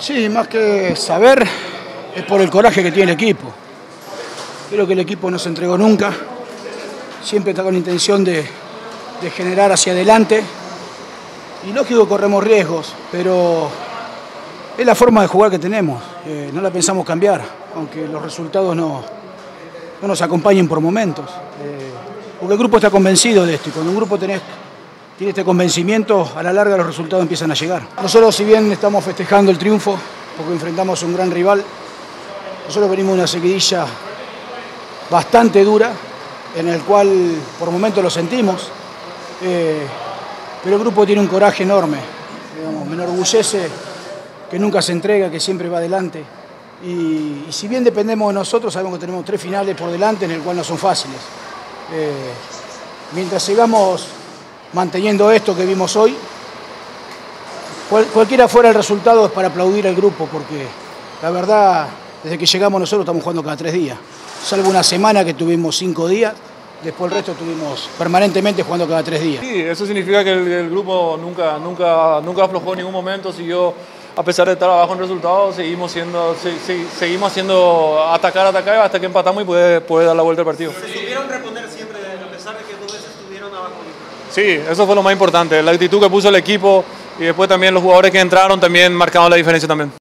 Sí, más que saber, es por el coraje que tiene el equipo. Creo que el equipo no se entregó nunca, siempre está con la intención de generar hacia adelante. Y lógico corremos riesgos, pero es la forma de jugar que tenemos, no la pensamos cambiar, aunque los resultados no nos acompañen por momentos. Porque el grupo está convencido de esto, y cuando un grupo tiene este convencimiento, a la larga los resultados empiezan a llegar. Nosotros, si bien estamos festejando el triunfo, porque enfrentamos a un gran rival, nosotros venimos de una seguidilla bastante dura, en el cual por momentos lo sentimos, pero el grupo tiene un coraje enorme, digamos, me enorgullece que nunca se entrega, que siempre va adelante. Y si bien dependemos de nosotros, sabemos que tenemos 3 finales por delante, en el cual no son fáciles. Mientras sigamos manteniendo esto que vimos hoy, cualquiera fuera el resultado es para aplaudir al grupo, porque la verdad, desde que llegamos nosotros estamos jugando cada 3 días. Salvo una semana que tuvimos 5 días, después el resto estuvimos permanentemente jugando cada 3 días. Sí, eso significa que el grupo nunca aflojó en ningún momento, siguió, a pesar de estar abajo en resultados, seguimos haciendo atacar hasta que empatamos y poder dar la vuelta al partido. ¿Se supieron reponer siempre a pesar de que 2 veces estuvieron abajo? Sí, eso fue lo más importante, la actitud que puso el equipo y después también los jugadores que entraron también marcaron la diferencia también.